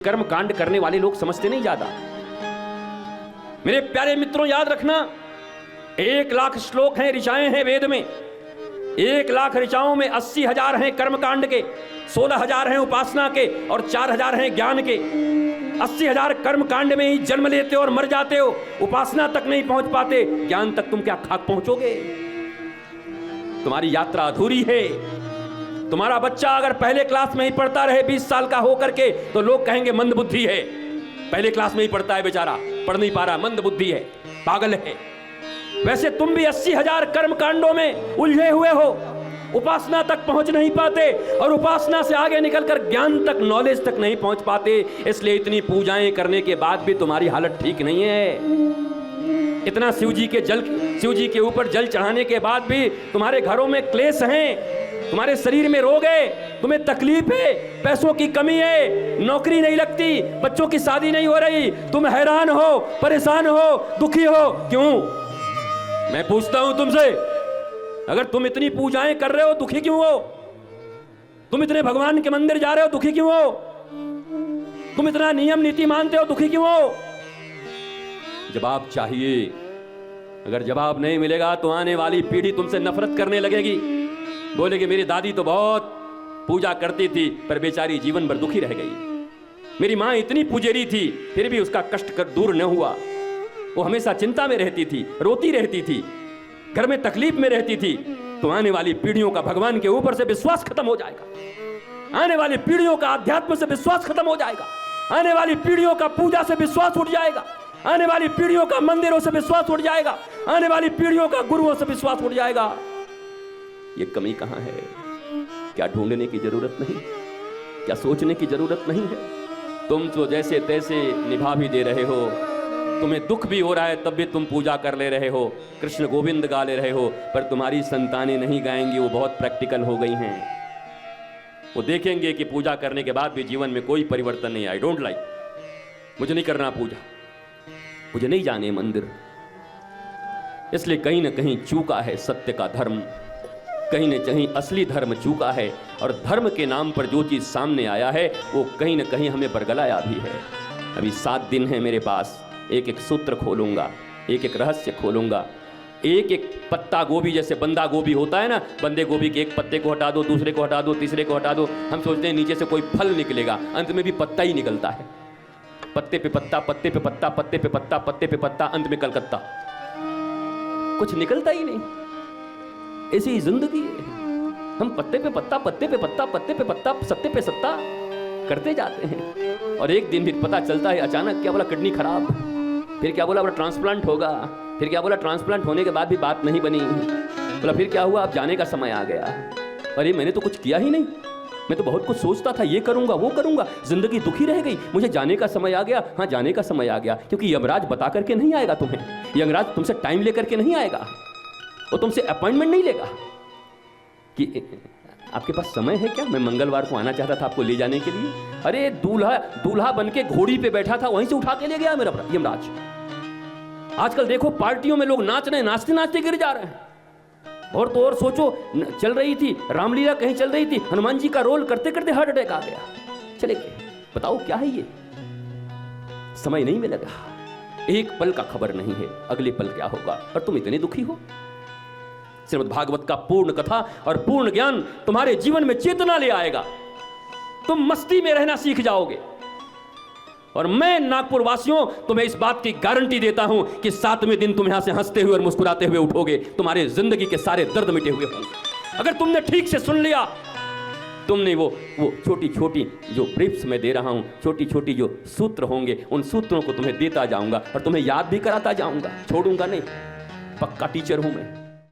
कर्म कांड करने वाले लोग समझते नहीं ज्यादा। मेरे प्यारे मित्रों, याद रखना, 1,00,000 श्लोक हैं, ऋचाएं हैं वेद में। 1,00,000 ऋचाओं में 80,000 हैं कर्म कांड के, 16,000 हैं उपासना के और 4,000 हैं ज्ञान के। 80,000 कर्म कांड में ही जन्म लेते हो और मर जाते हो, उपासना तक नहीं पहुंच पाते, ज्ञान तक तुम क्या खाक पहुंचोगे? तुम्हारी यात्रा अधूरी है। तुम्हारा बच्चा अगर पहले क्लास में ही पढ़ता रहे 20 साल का होकर के, तो लोग कहेंगे मंद बुद्धि है। पहले क्लास में ही पढ़ता है बेचारा, पढ़ नहीं पा रहा, मंद बुद्धि है, पागल है। वैसे तुम भी 80,000 कर्म कांडों में उलझे हुए हो, उपासना तक पहुंच नहीं पाते और उपासना से आगे निकलकर ज्ञान तक, नॉलेज तक नहीं पहुंच पाते। इसलिए इतनी पूजाएं करने के बाद भी तुम्हारी हालत ठीक नहीं है। इतना शिव जी के ऊपर जल चढ़ाने के बाद भी तुम्हारे घरों में क्लेश हैं, तुम्हारे शरीर में रोग है, तुम्हें तकलीफ है, पैसों की कमी है, नौकरी नहीं लगती, बच्चों की शादी नहीं हो रही, तुम हैरान हो, परेशान हो, दुखी हो। क्यों? मैं पूछता हूं तुमसे, अगर तुम इतनी पूजाएं कर रहे हो, दुखी क्यों हो? तुम इतने भगवान के मंदिर जा रहे हो, दुखी क्यों हो? तुम इतना नियम नीति मानते हो, दुखी क्यों हो? जवाब चाहिए। अगर जवाब नहीं मिलेगा तो आने वाली पीढ़ी तुमसे नफरत करने लगेगी, बोलेगी मेरी दादी तो बहुत पूजा करती थी पर बेचारी जीवन भर दुखी रह गई। मेरी माँ इतनी पुजेरी थी फिर भी उसका कष्ट कर दूर न हुआ। वो हमेशा चिंता में रहती थी, रोती रहती थी, घर में तकलीफ में रहती थी। तो आने वाली पीढ़ियों का भगवान के ऊपर से विश्वास खत्म हो जाएगा, आने वाली पीढ़ियों का अध्यात्म से विश्वास खत्म हो जाएगा, आने वाली पीढ़ियों का पूजा से विश्वास उठ जाएगा, आने वाली पीढ़ियों का मंदिरों से विश्वास उठ जाएगा, आने वाली पीढ़ियों का गुरुओं से विश्वास उठ जाएगा। ये कमी कहां है? क्या ढूंढने की जरूरत नहीं? क्या सोचने की जरूरत नहीं है? तुम तो जैसे तैसे निभा भी दे रहे हो, तुम्हें दुख भी हो रहा है तब भी तुम पूजा कर ले रहे हो, कृष्ण गोविंद गा ले रहे हो, पर तुम्हारी संतानें नहीं गाएंगी। वो बहुत प्रैक्टिकल हो गई हैं। वो देखेंगे कि पूजा करने के बाद भी जीवन में कोई परिवर्तन नहीं। आई डोंट लाइक, मुझे नहीं करना पूजा, मुझे नहीं जाने मंदिर। इसलिए कहीं ना कहीं चूका है सत्य का धर्म, कहीं न कहीं असली धर्म चूका है। और धर्म के नाम पर जो चीज सामने आया है वो कहीं न कहीं हमें बरगलाया भी है। अभी 7 दिन है मेरे पास, एक एक सूत्र खोलूंगा, एक एक रहस्य खोलूंगा, एक एक पत्ता गोभी, जैसे बंदा गोभी होता है ना, बंदे गोभी के एक पत्ते को हटा दो, दूसरे को हटा दो, तीसरे को हटा दो, हम सोचते हैं नीचे से कोई फल निकलेगा, अंत में भी पत्ता ही निकलता है। पत्ते पे पत्ता, पत्ते पे पत्ता, पत्ते पे पत्ता, पत्ते पे पत्ता, अंत में कलकत्ता, कुछ निकलता ही नहीं। ऐसी जिंदगी है। हम पत्ते पे पत्ता, पत्ते पे पत्ता, पत्ते पे पत्ता, सत्ते पे सत्ता करते जाते हैं। और एक दिन फिर पता चलता है अचानक, क्या बोला किडनी खराब, फिर क्या बोला ट्रांसप्लांट होगा, फिर क्या बोला ट्रांसप्लांट होने के बाद भी बात नहीं बनी, बोला फिर क्या हुआ, अब जाने का समय आ गया। अरे मैंने तो कुछ किया ही नहीं, मैं तो बहुत कुछ सोचता था, ये करूंगा वो करूंगा, जिंदगी दुखी रह गई, मुझे जाने का समय आ गया। हाँ, जाने का समय आ गया, क्योंकि यमराज बता करके नहीं आएगा तुम्हें, यमराज तुमसे टाइम लेकर के नहीं आएगा, वो तुमसे अपॉइंटमेंट नहीं लेगा कि आपके पास समय है क्या, मैं मंगलवार को आना चाहता था आपको ले जाने के लिए। अरे दूल्हा बन के घोड़ी पे बैठा था, वहीं से उठा के ले गया मेरा यमराज। आजकल देखो पार्टियों में लोग नाच रहे हैं, नाचते नाचते गिर जा रहे हैं। और तो और सोचो, चल रही थी रामलीला, कहीं चल रही थी, हनुमान जी का रोल करते करते हार्ट अटैक आ गया, चले गए। बताओ क्या है ये? समय नहीं मिलेगा, एक पल का खबर नहीं है अगले पल क्या होगा, और तुम इतने दुखी हो। श्रीमद् भागवत का पूर्ण कथा और पूर्ण ज्ञान तुम्हारे जीवन में चेतना ले आएगा, तुम मस्ती में रहना सीख जाओगे। और मैं नागपुर वासियों तुम्हें इस बात की गारंटी देता हूं कि 7वें दिन तुम यहां से हंसते हुए और मुस्कुराते हुए उठोगे, तुम्हारे जिंदगी के सारे दर्द मिटे हुए होंगे। अगर तुमने ठीक से सुन लिया, तुमने वो छोटी छोटी जो ब्रीफ्स में दे रहा हूं, छोटी छोटी जो सूत्र होंगे, उन सूत्रों को तुम्हें देता जाऊंगा और तुम्हें याद भी कराता जाऊंगा, छोड़ूंगा नहीं, पक्का टीचर हूं मैं।